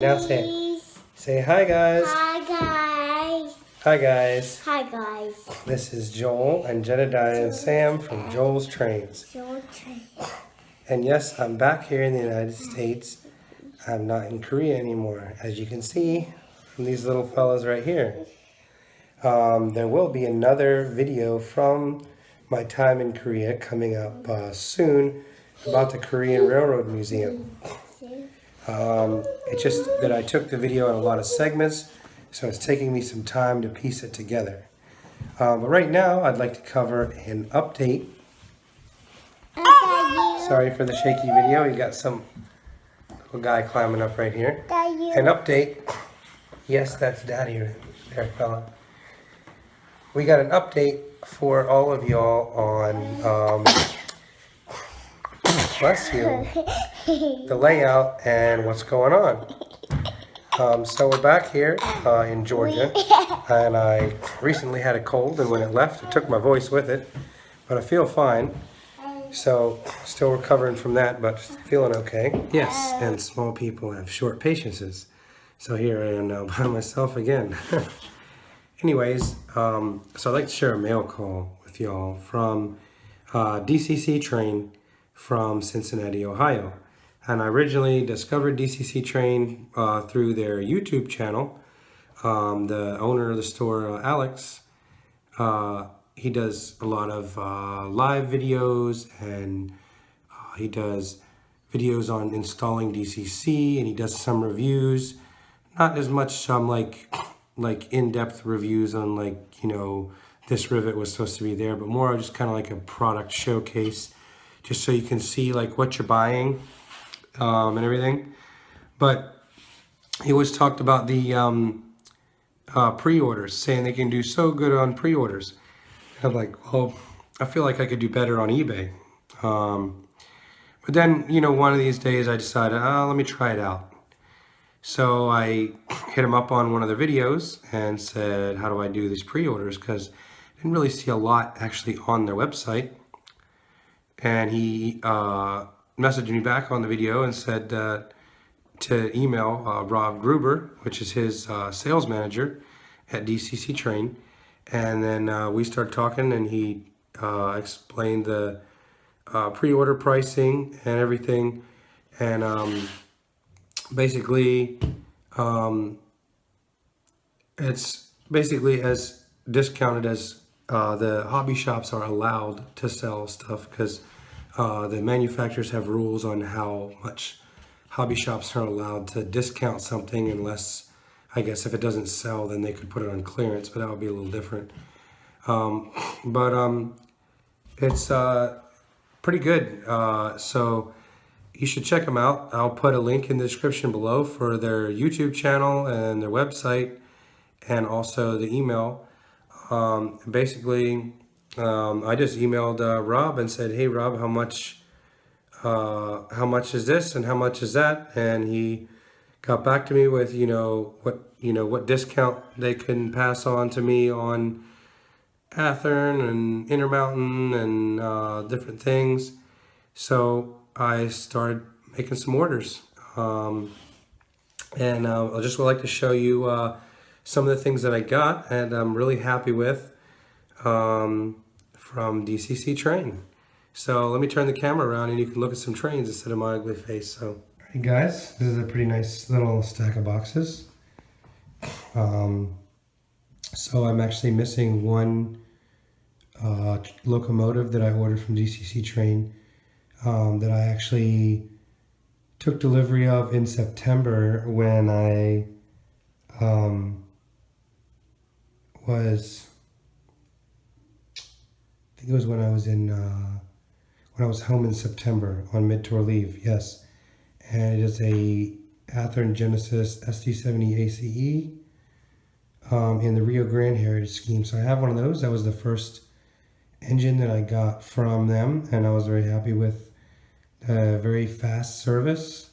Now say hi guys. Hi guys. Hi guys. Hi guys. This is Joel and Jedediah and Sam from Joel's Trains. And yes, I'm back here in the United States. I'm not in Korea anymore, as you can see from these little fellas right here. There will be another video from my time in Korea coming up soon about the Korean Railroad Museum. It's just that I took the video in a lot of segments, so it's taking me some time to piece it together. But right now, I'd like to cover an update. Sorry for the shaky video. You got some little guy climbing up right here. An update. Yes, that's Daddy there, fella. We got an update for all of y'all on, bless you, the layout and what's going on. So we're back here in Georgia, and I recently had a cold, and when it left, it took my voice with it, but I feel fine. So still recovering from that, but feeling okay. Yes, and small people have short patiences. So here I am now by myself again. Anyways, so I'd like to share a mail call with y'all from DCC Train from Cincinnati, Ohio. And I originally discovered DCC Train through their YouTube channel. The owner of the store, Alex, he does a lot of live videos, and he does videos on installing DCC, and he does some reviews. Not as much like in-depth reviews on, like, you know, this rivet was supposed to be there, but more just kind of like a product showcase, just so you can see like what you're buying and everything. But he always talked about the pre-orders, saying they can do so good on pre-orders. I'm like, well, I feel like I could do better on eBay. But then, you know, one of these days I decided, let me try it out. So I hit him up on one of the videos and said, how do I do these pre-orders? Because I didn't really see a lot actually on their website. And he messaged me back on the video and said to email Rob Gruber, which is his sales manager at DCC Train. And then we started talking, and he explained the pre-order pricing and everything. And basically, it's basically as discounted as the hobby shops are allowed to sell stuff, because the manufacturers have rules on how much hobby shops are allowed to discount something, unless, I guess, if it doesn't sell, then they could put it on clearance, but that would be a little different. It's pretty good. So you should check them out. I'll put a link in the description below for their YouTube channel and their website, and also the email. Basically, I just emailed Rob and said, hey Rob, how much is this and how much is that? And he got back to me with, what discount they can pass on to me on Athearn and Intermountain and different things. So I started making some orders. And I just would like to show you some of the things that I got, and I'm really happy with from DCC Train. So let me turn the camera around and you can look at some trains instead of my ugly face. So, alright guys, this is a pretty nice little stack of boxes. So I'm actually missing one locomotive that I ordered from DCC Train that I actually took delivery of in September when I I think it was when I was when I was home in September on mid-tour leave, yes. And it is a Athearn Genesis SD70 ACE in the Rio Grande Heritage Scheme. So I have one of those. That was the first engine that I got from them, and I was very happy with very fast service.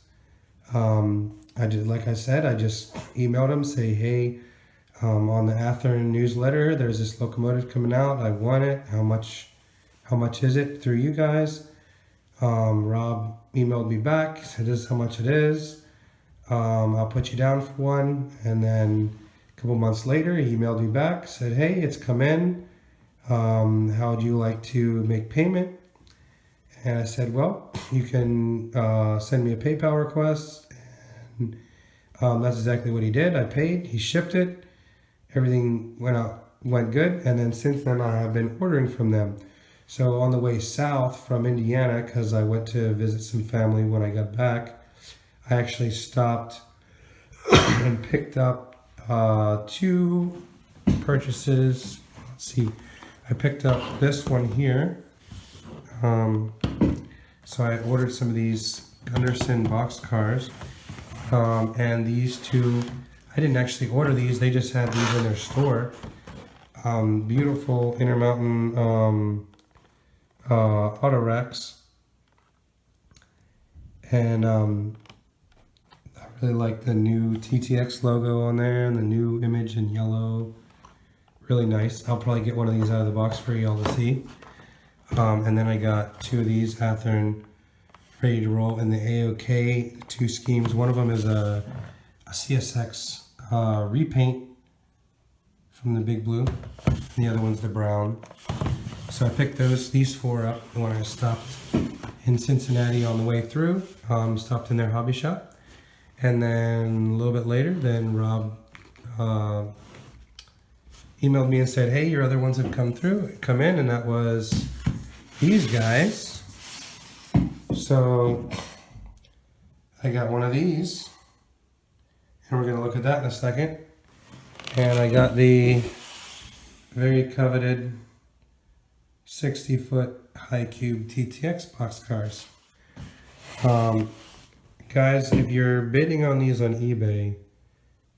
Like I said, I just emailed them, say, hey, on the Athearn newsletter, there's this locomotive coming out. I want it. How much is it through you guys? Rob emailed me back, said this is how much it is. I'll put you down for one. And then a couple months later, he emailed me back, said, hey, it's come in. How would you like to make payment? And I said, well, you can send me a PayPal request. And that's exactly what he did. I paid, he shipped it. Everything went good. And then since then, I have been ordering from them. So on the way south from Indiana, because I went to visit some family when I got back, I actually stopped and picked up 2 purchases. Let's see. I picked up this one here. So I ordered some of these Gunderson boxcars. And these 2, I didn't actually order these. They just had these in their store. Beautiful Intermountain auto racks. And I really like the new TTX logo on there and the new image in yellow. Really nice. I'll probably get one of these out of the box for y'all to see. And then I got 2 of these Athearn ready to roll in the AOK 2 schemes. One of them is a CSX repaint from the Big Blue. And the other one's the brown. So I picked these 4 up when I stopped in Cincinnati on the way through. Stopped in their hobby shop. And then a little bit later, then Rob emailed me and said, hey, your other ones have come in, and that was these guys. So I got one of these, and we're going to look at that in a second. And I got the very coveted 60-foot high cube TTX boxcars. Guys, if you're bidding on these on eBay,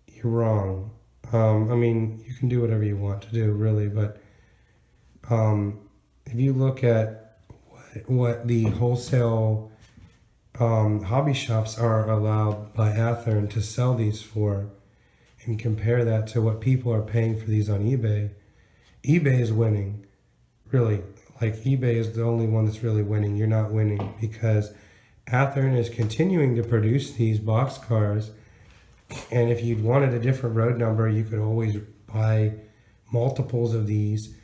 you're wrong. I mean, you can do whatever you want to do, really, but if you look at what the wholesale hobby shops are allowed by Athearn to sell these for, and compare that to what people are paying for these on eBay, eBay is winning. Really, like eBay is the only one that's really winning. You're not winning because Athearn is continuing to produce these boxcars, and if you wanted a different road number, you could always buy multiples of these,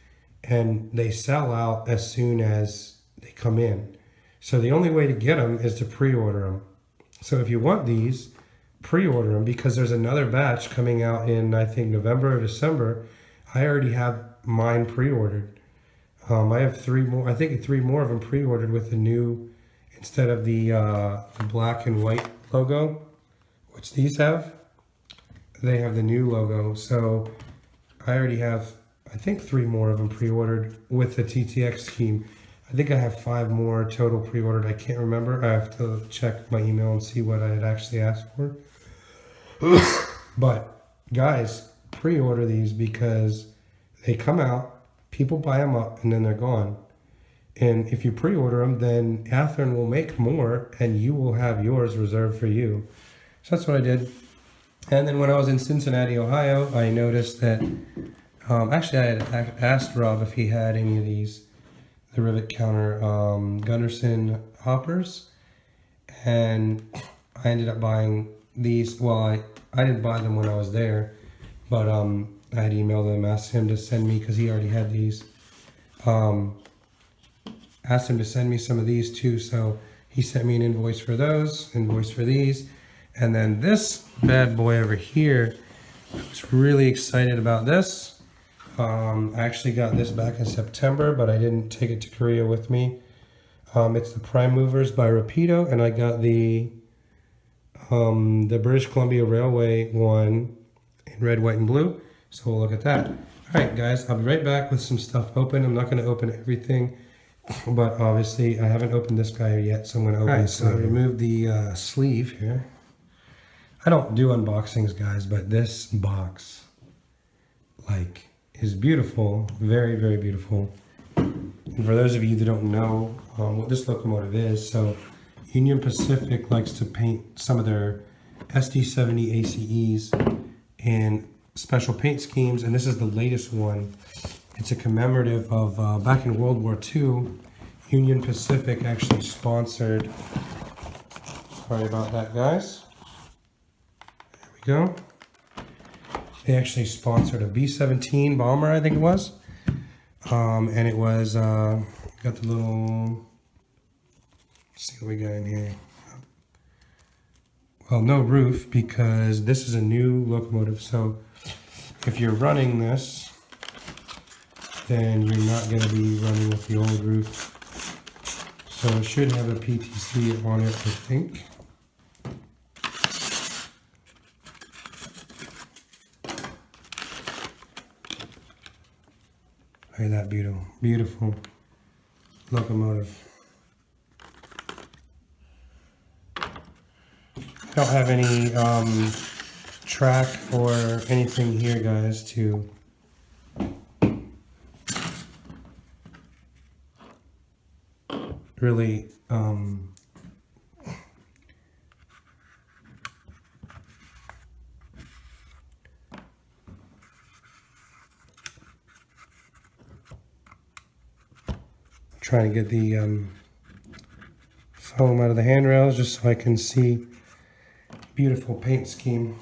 and they sell out as soon as they come in. So the only way to get them is to pre-order them. So if you want these, pre-order them, because there's another batch coming out in, I think, November or December. I already have mine pre-ordered. I have 3 more, I think 3 more of them pre-ordered with the new, instead of the black and white logo, which these have, they have the new logo. So I already have, I think 3 more of them pre-ordered with the TTX scheme. I think I have 5 more total pre-ordered. I can't remember. I have to check my email and see what I had actually asked for. But guys, pre-order these because they come out, people buy them up, and then they're gone. And if you pre-order them, then Athearn will make more, and you will have yours reserved for you. So that's what I did. And then when I was in Cincinnati, Ohio, I noticed that, actually I had asked Rob if he had any of these, the rivet counter Gunderson hoppers, and I ended up buying these. Well, I didn't buy them when I was there, but I had emailed him, asked him to send me, because he already had these, asked him to send me some of these too, so he sent me an invoice for those, invoice for these, and then this bad boy over here, I was really excited about this. I actually got this back in September, but I didn't take it to Korea with me. It's the Prime Movers by Rapido, and I got the British Columbia Railway one in red, white, and blue. So we'll look at that. All right, guys, I'll be right back with some stuff open. I'm not going to open everything, but obviously I haven't opened this guy yet, so I'm going to open it. All right, so I removed the sleeve here. I don't do unboxings, guys, but this box, like, is beautiful. Very, very beautiful. And for those of you that don't know what this locomotive is, so Union Pacific likes to paint some of their SD70 ACEs in special paint schemes, and this is the latest one. It's a commemorative of back in World War II, Union Pacific actually sponsored, sorry about that, guys. ago. They actually sponsored a B-17 bomber, I think it was. And it was, got the little, let's see what we got in here. Well, no roof because this is a new locomotive. So if you're running this, then you're not going to be running with the old roof. So it should have a PTC on it, I think. Look at that beautiful locomotive. I don't have any track or anything here, guys, to really trying to get the foam out of the handrails just so I can see beautiful paint scheme.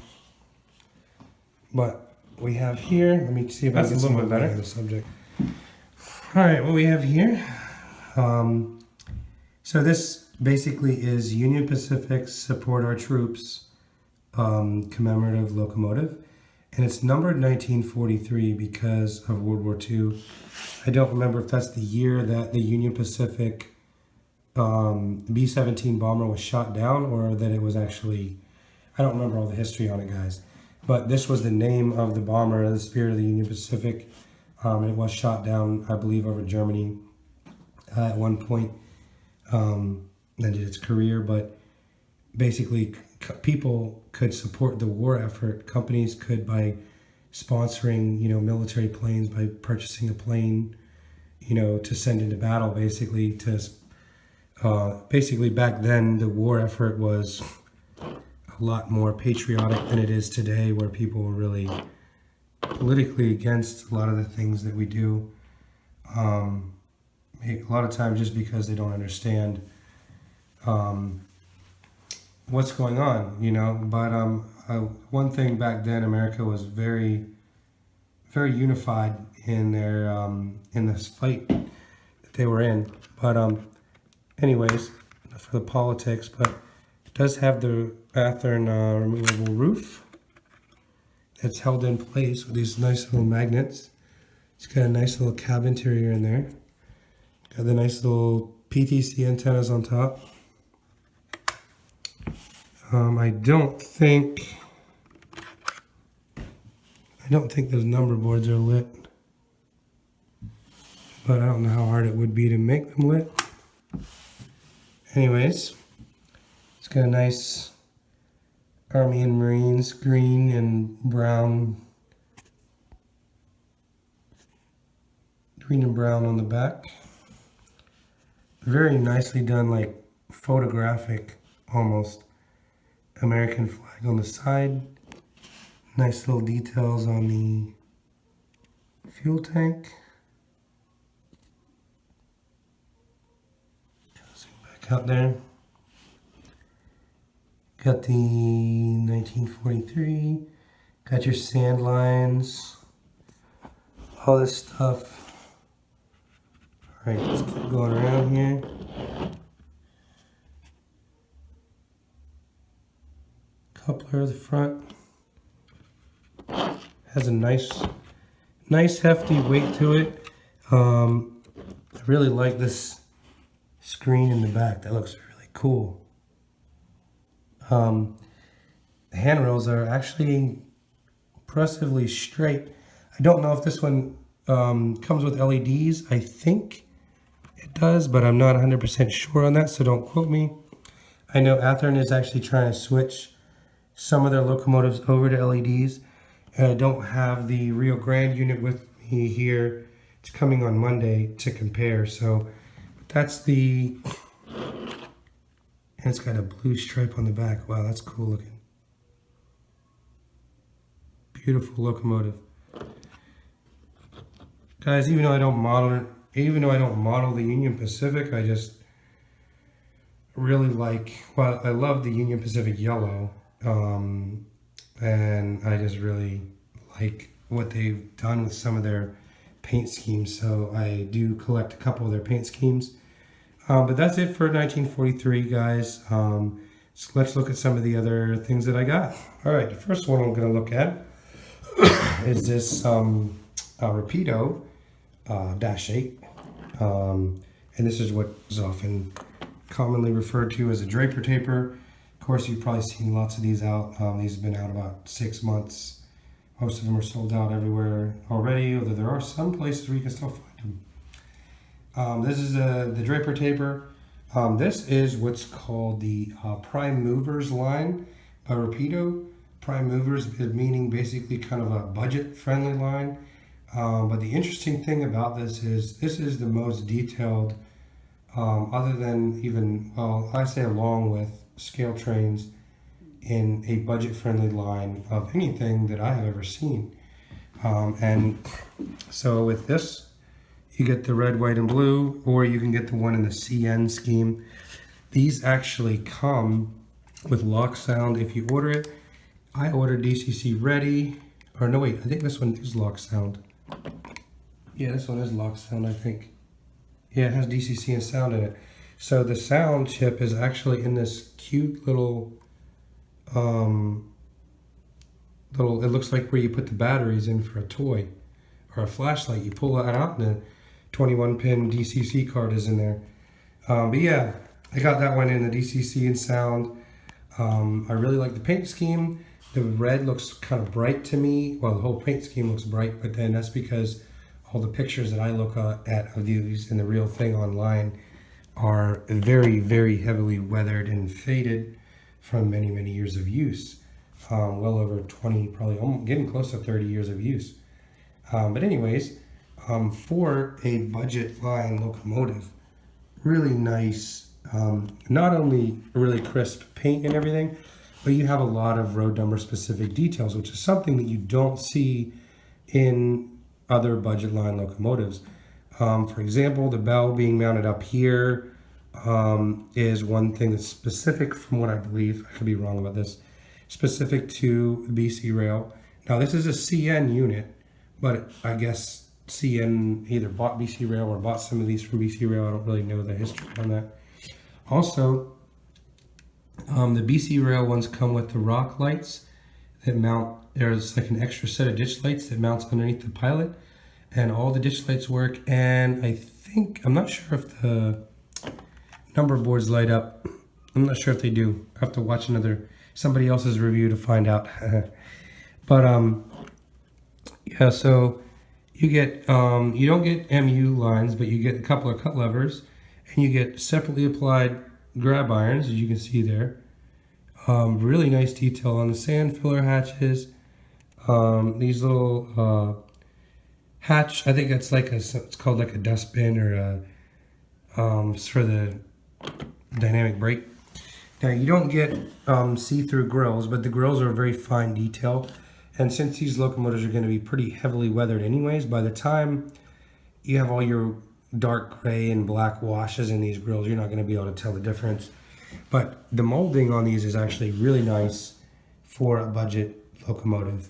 But we have here, let me see if I can get a little bit better on the subject. All right, what we have here. So this basically is Union Pacific's Support Our Troops commemorative locomotive. And it's numbered 1943 because of World War II. I don't remember if that's the year that the Union Pacific B-17 bomber was shot down or that it was actually, I don't remember all the history on it, guys. But this was the name of the bomber, the Spirit of the Union Pacific. And it was shot down, I believe, over Germany at one point. Ended its career, but basically people could support the war effort. Companies could, by sponsoring, military planes, by purchasing a plane, to send into battle, basically back then the war effort was a lot more patriotic than it is today, where people were really politically against a lot of the things that we do. A lot of times just because they don't understand what's going on, But one thing back then, America was very, very unified in their in this fight that they were in. But anyways, for the politics. But it does have the Athearn removable roof that's held in place with these nice little magnets. It's got a nice little cab interior in there. Got the nice little PTC antennas on top. I don't think those number boards are lit, but I don't know how hard it would be to make them lit. Anyways, it's got a nice Army and Marines green and brown, on the back. Very nicely done, like photographic almost. American flag on the side. Nice little details on the fuel tank. Zoom back out there. Got the 1943. Got your sand lines. All this stuff. All right, let's keep going around here. Coupler at the front. Has a nice hefty weight to it. I really like this screen in the back. That looks really cool. The handrails are actually impressively straight. I don't know if this one comes with LEDs. I think it does, but I'm not 100% sure on that, so don't quote me. I know Athearn is actually trying to switch some of their locomotives over to LEDs. And I don't have the Rio Grande unit with me here. It's coming on Monday to compare. So that's the, and it's got a blue stripe on the back. Wow, that's cool looking. Beautiful locomotive. Guys, even though I don't model the Union Pacific, I just really like, well, I love the Union Pacific yellow. and I just really like what they've done with some of their paint schemes. So I do collect a couple of their paint schemes. But that's it for 1943, guys. So let's look at some of the other things that I got. All right, the first one I'm going to look at is this Rapido -8. And this is what is often commonly referred to as a draper taper. Of course, you've probably seen lots of these out. These have been out about 6 months. Most of them are sold out everywhere already, although there are some places where you can still find them. This is the draper taper. This is what's called the Prime Movers line by Rapido. Prime Movers meaning basically kind of a budget-friendly line. But the interesting thing about this is the most detailed, other than even, well, I say along with scale trains, in a budget-friendly line of anything that I have ever seen. And so with this, you get the red, white, and blue, or you can get the one in the CN scheme. These actually come with lock sound if you order it. I ordered DCC Ready, or no wait, I think this one is lock sound. Yeah, this one is lock sound, I think. Yeah, it has DCC and sound in it. So the sound chip is actually in this cute little, it looks like where you put the batteries in for a toy or a flashlight. You pull that out and the 21 pin DCC card is in there. But yeah, I got that one in the DCC and sound. I really like the paint scheme. The red looks kind of bright to me. Well, the whole paint scheme looks bright, but then that's because all the pictures that I look at of these in the real thing online are very, very heavily weathered and faded from many, many years of use. Well over 20, probably almost getting close to 30 years of use. But anyways, for a budget line locomotive, really nice, not only really crisp paint and everything, but you have a lot of road number specific details, which is something that you don't see in other budget line locomotives. For example, the bell being mounted up here is one thing that's specific from what I believe. I could be wrong about this. Specific to BC Rail. Now this is a CN unit, but I guess CN either bought BC Rail or bought some of these from BC Rail. I don't really know the history on that. Also, the BC Rail ones come with the rock lights that mount. There's like an extra set of ditch lights that mounts underneath the pilot, and all the ditch lights work. And I think, I'm not sure if the number boards light up. I'm not sure if they do. I have to watch somebody else's review to find out. But yeah, so you get you don't get MU lines, but you get a couple of cut levers, and you get separately applied grab irons, as you can see there. Really nice detail on the sand filler hatches. These little hatch, I think it's like it's called like a dustbin or it's for the dynamic brake. Now you don't get see-through grills, but the grills are a very fine detail. And since these locomotives are going to be pretty heavily weathered anyways, by the time you have all your dark gray and black washes in these grills, you're not going to be able to tell the difference. But the molding on these is actually really nice for a budget locomotive.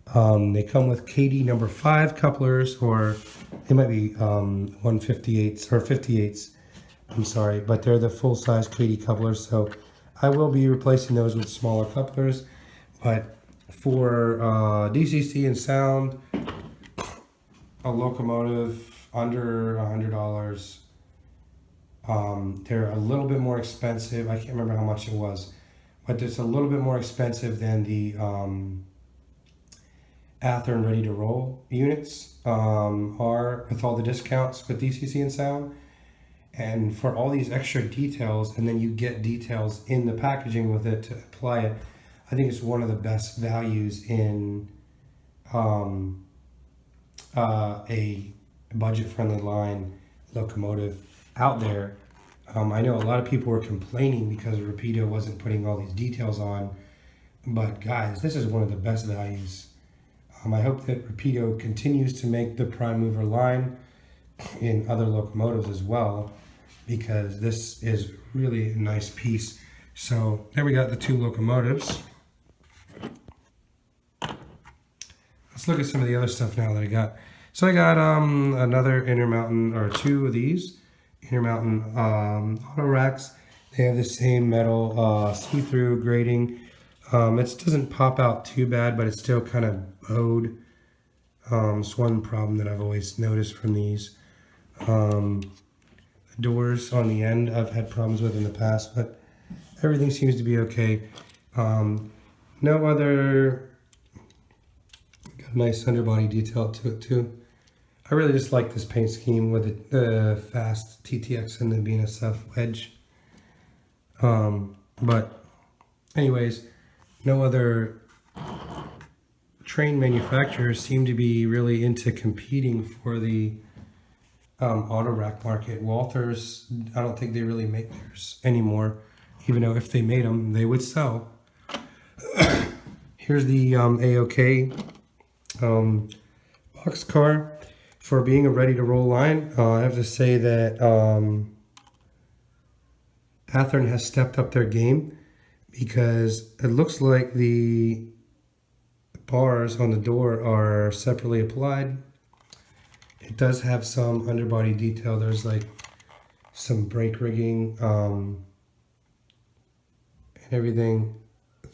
They come with KD number 5 couplers, or they might be 158s or 58s. I'm sorry, but they're the full-size KD couplers. So I will be replacing those with smaller couplers. But for DCC and sound, a locomotive under $100. They're a little bit more expensive. I can't remember how much it was, but it's a little bit more expensive than the Athearn Ready to Roll units are, with all the discounts with DCC and sound. And for all these extra details, and then you get details in the packaging with it to apply it, I think it's one of the best values in a budget-friendly line locomotive out there. I know a lot of people were complaining because Rapido wasn't putting all these details on, but guys, this is one of the best values. I hope that Rapido continues to make the prime mover line in other locomotives as well, because this is really a nice piece. So there we got the two locomotives. let's look at some of the other stuff now that I got. So I got another Intermountain, or two of these Intermountain auto racks. They have the same metal see-through grating. It doesn't pop out too bad, but it's still kind of bowed. It's one problem that I've always noticed from these. The doors on the end I've had problems with in the past, but everything seems to be okay. No other, got a nice underbody detail to it too. I really just like this paint scheme with the fast TTX and the BNSF wedge. But anyways, no other train manufacturers seem to be really into competing for the auto rack market. Walthers, I don't think they really make theirs anymore, even though if they made them, they would sell. Here's the A.OK. Boxcar for being a ready-to-roll line. I have to say that Athearn has stepped up their game, because it looks like the bars on the door are separately applied. It does have some underbody detail. There's like some brake rigging and everything.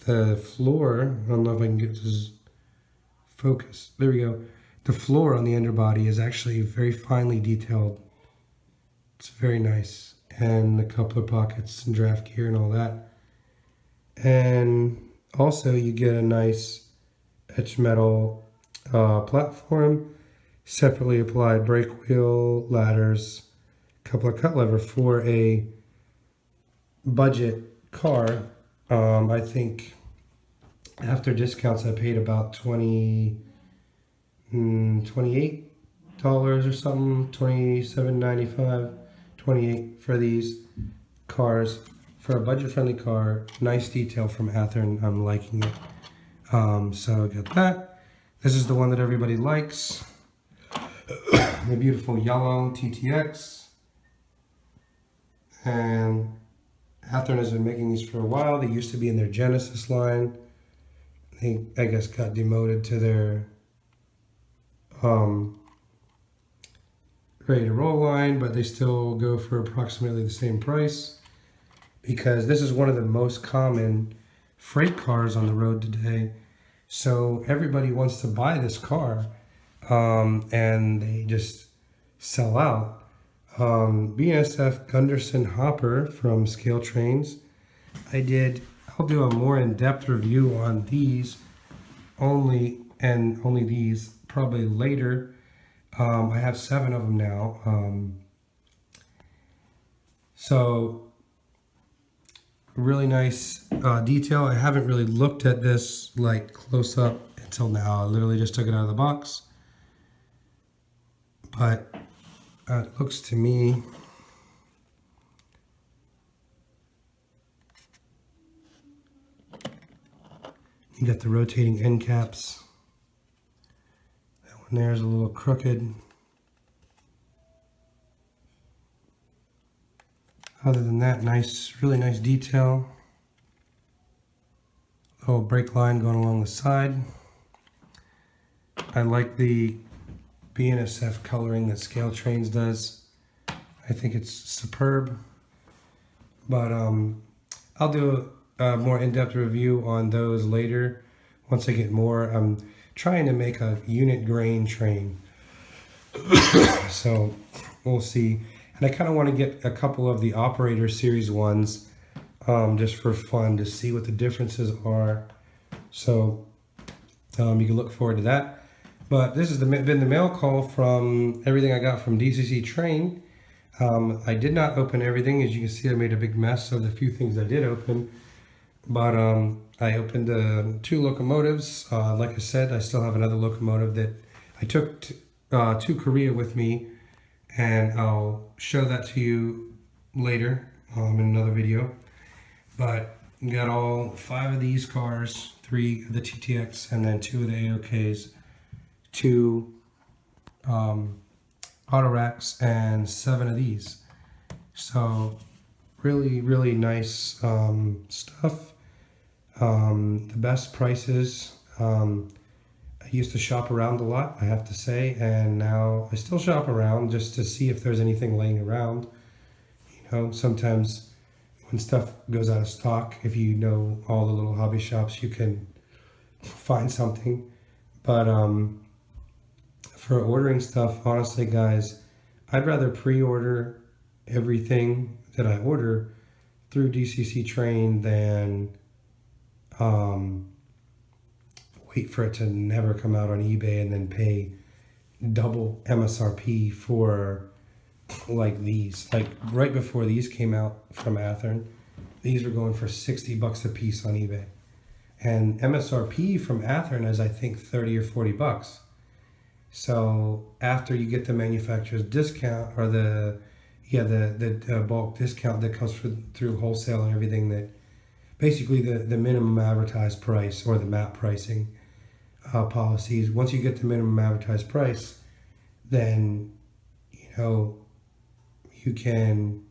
The floor, I don't know if I can get this focus. There we go. The floor on the underbody is actually very finely detailed. It's very nice. And the coupler pockets and draft gear and all that. And also you get a nice etched metal platform, separately applied brake wheel, ladders, coupler cut lever for a budget car. I think after discounts I paid about $28 or something, $27.95, $28 for these cars. For a budget-friendly car, nice detail from Athearn. I'm liking it. So I got that. This is the one that everybody likes. The beautiful yellow TTX. And Athearn has been making these for a while. They used to be in their Genesis line. They, I guess, got demoted to their ready-to-roll line, but they still go for approximately the same price, because this is one of the most common freight cars on the road today. So everybody wants to buy this car, and they just sell out. BNSF Gunderson Hopper from Scale Trains. I'll do a more in-depth review on these only these probably later. I have 7 of them now. So really nice detail. I haven't really looked at this like close up until now. I literally just took it out of the box. But it looks to me you got the rotating end caps. That one there is a little crooked. Other than that, nice, really nice detail. Little brake line going along the side. I like the BNSF coloring that Scale Trains does. I think it's superb. But I'll do a more in-depth review on those later once I get more. I'm trying to make a unit grain train. So we'll see. And I kind of want to get a couple of the Operator Series ones just for fun to see what the differences are. So you can look forward to that. But this has been the mail call from everything I got from DCC Train. I did not open everything. As you can see, I made a big mess of the few things I did open. But I opened 2 locomotives. Like I said, I still have another locomotive that I took to Korea with me. And I'll show that to you later in another video. But we got all 5 of these cars, 3 of the TTX, and then 2 of the A.O.Ks, 2 auto racks, and 7 of these. So really, really nice stuff. The best prices. I used to shop around a lot, I have to say, and now I still shop around just to see if there's anything laying around. You know, sometimes when stuff goes out of stock, if you know all the little hobby shops, you can find something. But for ordering stuff, honestly, guys, I'd rather pre-order everything that I order through DCC Train than wait for it to never come out on eBay and then pay double MSRP for like these. Like right before these came out from Athearn, these were going for $60 a piece on eBay. And MSRP from Athearn is I think 30 or 40 bucks. So after you get the manufacturer's discount or the bulk discount that comes through wholesale and everything, that basically the minimum advertised price or the MAP pricing policies, once you get the minimum advertised price, then you know you can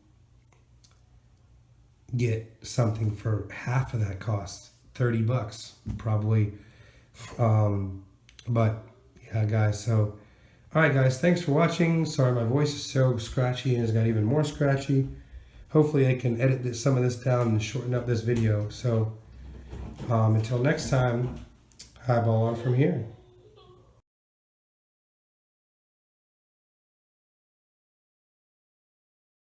get something for half of that cost, 30 bucks probably. But yeah, guys, so all right, guys, thanks for watching. Sorry my voice is so scratchy and it's got even more scratchy. Hopefully I can edit some of this down and shorten up this video. So until next time, highball on from here.